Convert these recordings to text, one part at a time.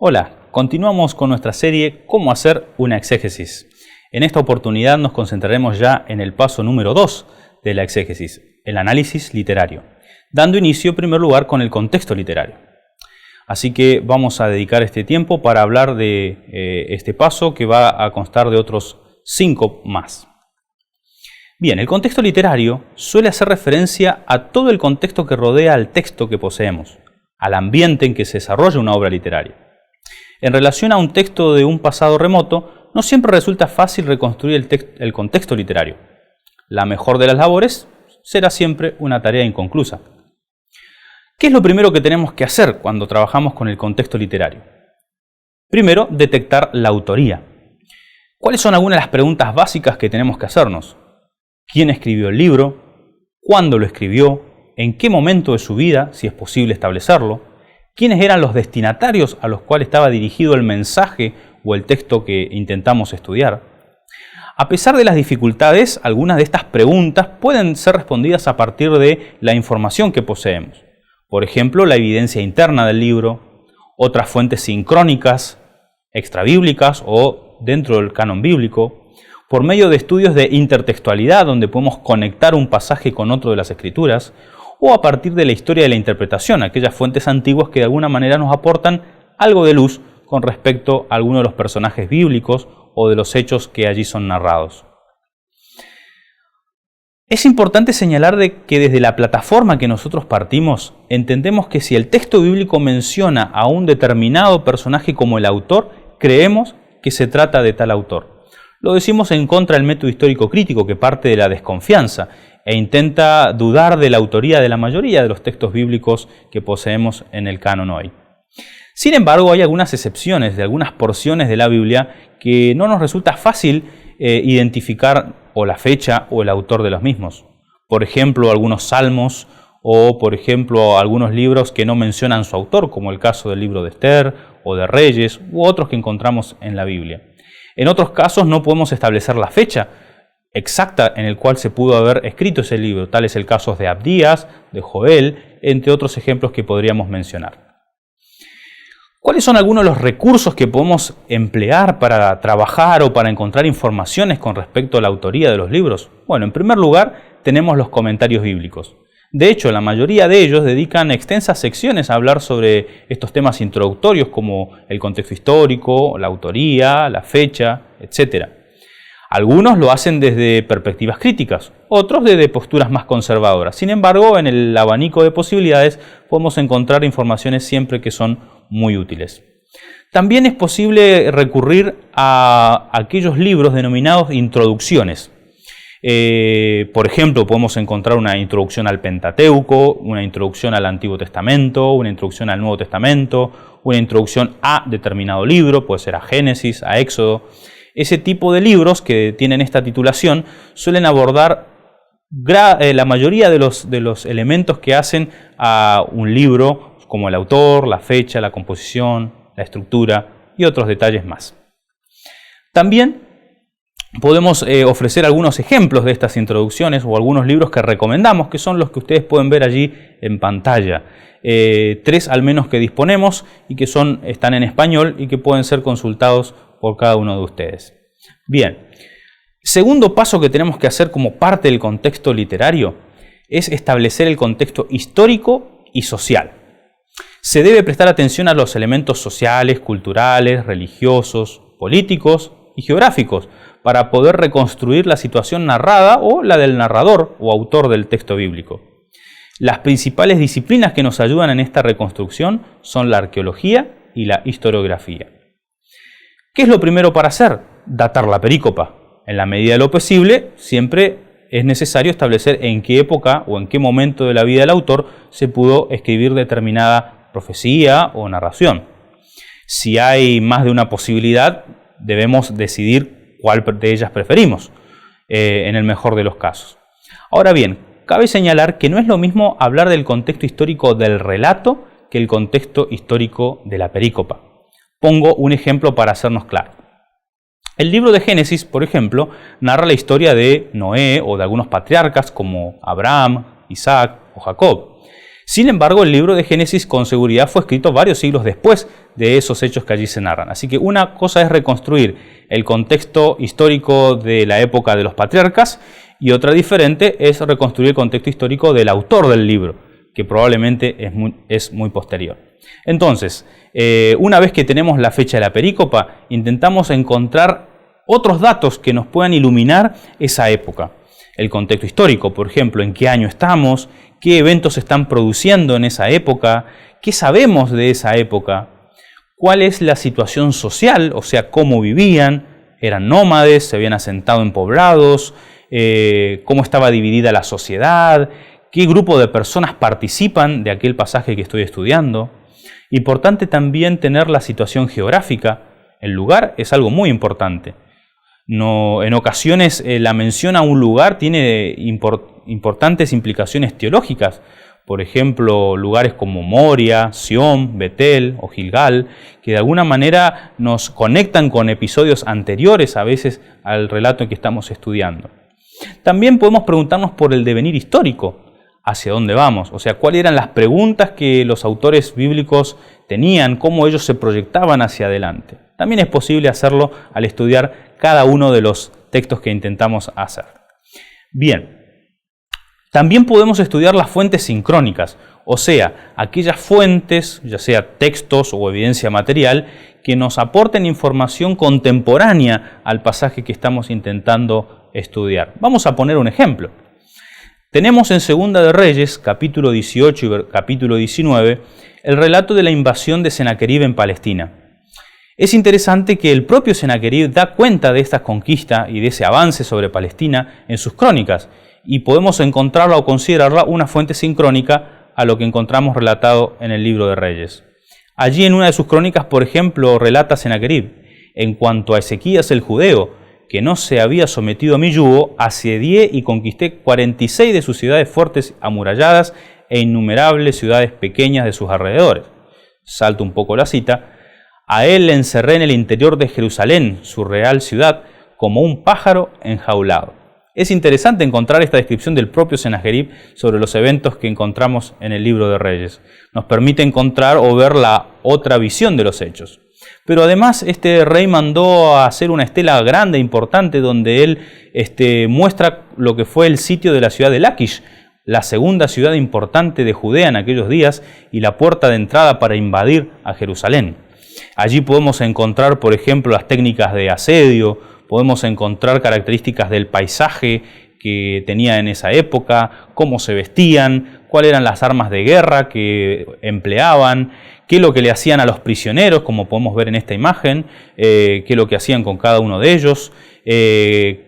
Hola, continuamos con nuestra serie ¿Cómo hacer una exégesis? En esta oportunidad nos concentraremos ya en el paso número 2 de la exégesis, el análisis literario, dando inicio en primer lugar con el contexto literario. Así que vamos a dedicar este tiempo para hablar de este paso que va a constar de otros 5 más. Bien, el contexto literario suele hacer referencia a todo el contexto que rodea al texto que poseemos, al ambiente en que se desarrolla una obra literaria. En relación a un texto de un pasado remoto, no siempre resulta fácil reconstruir el contexto literario. La mejor de las labores será siempre una tarea inconclusa. ¿Qué es lo primero que tenemos que hacer cuando trabajamos con el contexto literario? Primero, detectar la autoría. ¿Cuáles son algunas de las preguntas básicas que tenemos que hacernos? ¿Quién escribió el libro? ¿Cuándo lo escribió? ¿En qué momento de su vida, si es posible establecerlo? ¿Quiénes eran los destinatarios a los cuales estaba dirigido el mensaje o el texto que intentamos estudiar? A pesar de las dificultades, algunas de estas preguntas pueden ser respondidas a partir de la información que poseemos. Por ejemplo, la evidencia interna del libro, otras fuentes sincrónicas, extrabíblicas o dentro del canon bíblico, por medio de estudios de intertextualidad donde podemos conectar un pasaje con otro de las escrituras, o a partir de la historia de la interpretación, aquellas fuentes antiguas que de alguna manera nos aportan algo de luz con respecto a algunos de los personajes bíblicos o de los hechos que allí son narrados. Es importante señalar que desde la plataforma que nosotros partimos, entendemos que si el texto bíblico menciona a un determinado personaje como el autor, creemos que se trata de tal autor. Lo decimos en contra del método histórico crítico que parte de la desconfianza e intenta dudar de la autoría de la mayoría de los textos bíblicos que poseemos en el canon hoy. Sin embargo, hay algunas excepciones de algunas porciones de la Biblia que no nos resulta fácil identificar o la fecha o el autor de los mismos. Por ejemplo, algunos salmos o, por ejemplo, algunos libros que no mencionan su autor, como el caso del libro de Esther o de Reyes u otros que encontramos en la Biblia. En otros casos no podemos establecer la fecha exacta en el cual se pudo haber escrito ese libro. Tal es el caso de Abdías, de Joel, entre otros ejemplos que podríamos mencionar. ¿Cuáles son algunos de los recursos que podemos emplear para trabajar o para encontrar informaciones con respecto a la autoría de los libros? Bueno, en primer lugar tenemos los comentarios bíblicos. De hecho, la mayoría de ellos dedican extensas secciones a hablar sobre estos temas introductorios como el contexto histórico, la autoría, la fecha, etc. Algunos lo hacen desde perspectivas críticas, otros desde posturas más conservadoras. Sin embargo, en el abanico de posibilidades podemos encontrar informaciones siempre que son muy útiles. También es posible recurrir a aquellos libros denominados introducciones. Por ejemplo, podemos encontrar una introducción al Pentateuco, una introducción al Antiguo Testamento, una introducción al Nuevo Testamento, una introducción a determinado libro, puede ser a Génesis, a Éxodo. Ese tipo de libros que tienen esta titulación suelen abordar la mayoría de los elementos que hacen a un libro, como el autor, la fecha, la composición, la estructura y otros detalles más. También podemos ofrecer algunos ejemplos de estas introducciones o algunos libros que recomendamos, que son los que ustedes pueden ver allí en pantalla. 3 al menos que disponemos y que están en español y que pueden ser consultados por cada uno de ustedes. Bien, segundo paso que tenemos que hacer como parte del contexto literario es establecer el contexto histórico y social. Se debe prestar atención a los elementos sociales, culturales, religiosos, políticos y geográficos para poder reconstruir la situación narrada o la del narrador o autor del texto bíblico. Las principales disciplinas que nos ayudan en esta reconstrucción son la arqueología y la historiografía. ¿Qué es lo primero para hacer? Datar la perícopa. En la medida de lo posible, siempre es necesario establecer en qué época o en qué momento de la vida del autor se pudo escribir determinada profecía o narración. Si hay más de una posibilidad, debemos decidir cuál de ellas preferimos, en el mejor de los casos. Ahora bien, cabe señalar que no es lo mismo hablar del contexto histórico del relato que el contexto histórico de la perícopa. Pongo un ejemplo para hacernos claro. El libro de Génesis, por ejemplo, narra la historia de Noé o de algunos patriarcas como Abraham, Isaac o Jacob. Sin embargo, el libro de Génesis con seguridad fue escrito varios siglos después de esos hechos que allí se narran. Así que una cosa es reconstruir el contexto histórico de la época de los patriarcas y otra diferente es reconstruir el contexto histórico del autor del libro, que probablemente es muy posterior. Entonces, una vez que tenemos la fecha de la perícopa, intentamos encontrar otros datos que nos puedan iluminar esa época. El contexto histórico, por ejemplo, en qué año estamos, qué eventos se están produciendo en esa época, qué sabemos de esa época, cuál es la situación social, o sea, cómo vivían, eran nómades, se habían asentado en poblados, cómo estaba dividida la sociedad, qué grupo de personas participan de aquel pasaje que estoy estudiando. Importante también tener la situación geográfica. El lugar es algo muy importante. No, en ocasiones la mención a un lugar tiene importantes implicaciones teológicas. Por ejemplo, lugares como Moria, Sión, Betel o Gilgal, que de alguna manera nos conectan con episodios anteriores a veces al relato que estamos estudiando. También podemos preguntarnos por el devenir histórico. ¿Hacia dónde vamos? O sea, ¿cuáles eran las preguntas que los autores bíblicos tenían? ¿Cómo ellos se proyectaban hacia adelante? También es posible hacerlo al estudiar cada uno de los textos que intentamos hacer. Bien, también podemos estudiar las fuentes sincrónicas, o sea, aquellas fuentes, ya sea textos o evidencia material, que nos aporten información contemporánea al pasaje que estamos intentando estudiar. Vamos a poner un ejemplo. Tenemos en Segunda de Reyes, capítulo 18 y capítulo 19, el relato de la invasión de Senaquerib en Palestina. Es interesante que el propio Senaquerib da cuenta de esta conquista y de ese avance sobre Palestina en sus crónicas, y podemos encontrarla o considerarla una fuente sincrónica a lo que encontramos relatado en el libro de Reyes. Allí en una de sus crónicas, por ejemplo, relata Senaquerib: en cuanto a Ezequías el judeo, que no se había sometido a mi yugo, asedié y conquisté 46 de sus ciudades fuertes amuralladas e innumerables ciudades pequeñas de sus alrededores. Salto un poco la cita. A él le encerré en el interior de Jerusalén, su real ciudad, como un pájaro enjaulado. Es interesante encontrar esta descripción del propio Senaquerib sobre los eventos que encontramos en el libro de Reyes. Nos permite encontrar o ver la otra visión de los hechos. Pero además este rey mandó a hacer una estela grande, importante, donde él muestra lo que fue el sitio de la ciudad de Laquish, la segunda ciudad importante de Judea en aquellos días y la puerta de entrada para invadir a Jerusalén. Allí podemos encontrar, por ejemplo, las técnicas de asedio, podemos encontrar características del paisaje que tenía en esa época, cómo se vestían, cuáles eran las armas de guerra que empleaban, qué es lo que le hacían a los prisioneros, como podemos ver en esta imagen, qué es lo que hacían con cada uno de ellos,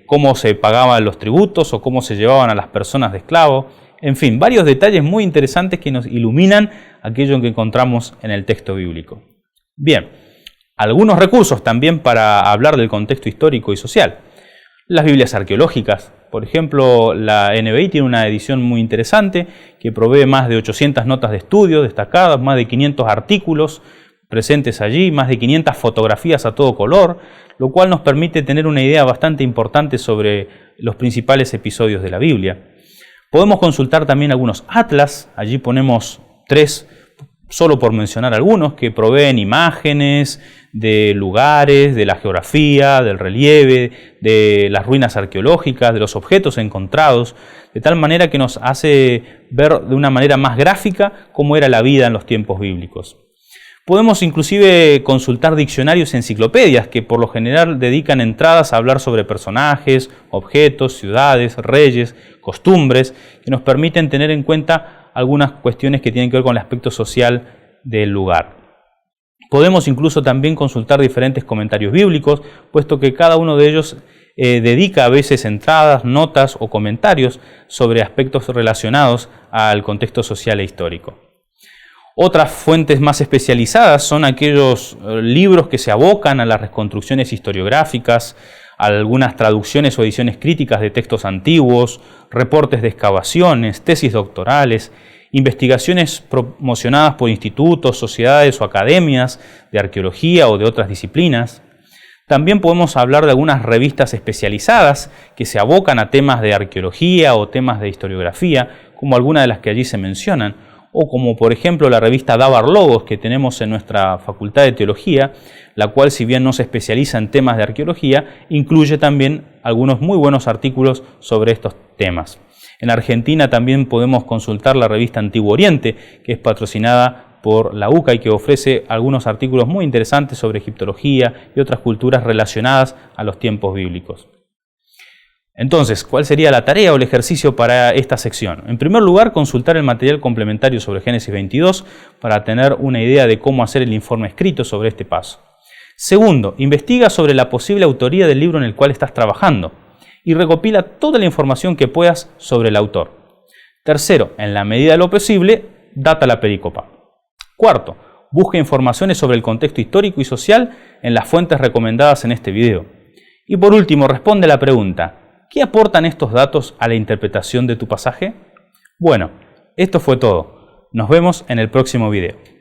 cómo se pagaban los tributos o cómo se llevaban a las personas de esclavo. En fin, varios detalles muy interesantes que nos iluminan aquello que encontramos en el texto bíblico. Bien, algunos recursos también para hablar del contexto histórico y social. Las Biblias arqueológicas. Por ejemplo, la NBI tiene una edición muy interesante que provee más de 800 notas de estudio destacadas, más de 500 artículos presentes allí, más de 500 fotografías a todo color, lo cual nos permite tener una idea bastante importante sobre los principales episodios de la Biblia. Podemos consultar también algunos atlas, allí ponemos 3, solo por mencionar algunos, que proveen imágenes de lugares, de la geografía, del relieve, de las ruinas arqueológicas, de los objetos encontrados, de tal manera que nos hace ver de una manera más gráfica cómo era la vida en los tiempos bíblicos. Podemos inclusive consultar diccionarios y enciclopedias que por lo general dedican entradas a hablar sobre personajes, objetos, ciudades, reyes, costumbres, que nos permiten tener en cuenta algunas cuestiones que tienen que ver con el aspecto social del lugar. Podemos incluso también consultar diferentes comentarios bíblicos, puesto que cada uno de ellos dedica a veces entradas, notas o comentarios sobre aspectos relacionados al contexto social e histórico. Otras fuentes más especializadas son aquellos libros que se abocan a las reconstrucciones historiográficas, a algunas traducciones o ediciones críticas de textos antiguos, reportes de excavaciones, tesis doctorales, investigaciones promocionadas por institutos, sociedades o academias de arqueología o de otras disciplinas. También podemos hablar de algunas revistas especializadas que se abocan a temas de arqueología o temas de historiografía, como algunas de las que allí se mencionan, o como por ejemplo la revista Dabar Logos que tenemos en nuestra Facultad de Teología, la cual, si bien no se especializa en temas de arqueología, incluye también algunos muy buenos artículos sobre estos temas. En Argentina también podemos consultar la revista Antiguo Oriente, que es patrocinada por la UCA y que ofrece algunos artículos muy interesantes sobre egiptología y otras culturas relacionadas a los tiempos bíblicos. Entonces, ¿cuál sería la tarea o el ejercicio para esta sección? En primer lugar, consultar el material complementario sobre Génesis 22 para tener una idea de cómo hacer el informe escrito sobre este paso. Segundo, investiga sobre la posible autoría del libro en el cual estás trabajando y recopila toda la información que puedas sobre el autor. Tercero, en la medida de lo posible, data la perícopa. Cuarto, busca informaciones sobre el contexto histórico y social en las fuentes recomendadas en este video. Y por último, responde la pregunta: ¿qué aportan estos datos a la interpretación de tu pasaje? Bueno, esto fue todo. Nos vemos en el próximo video.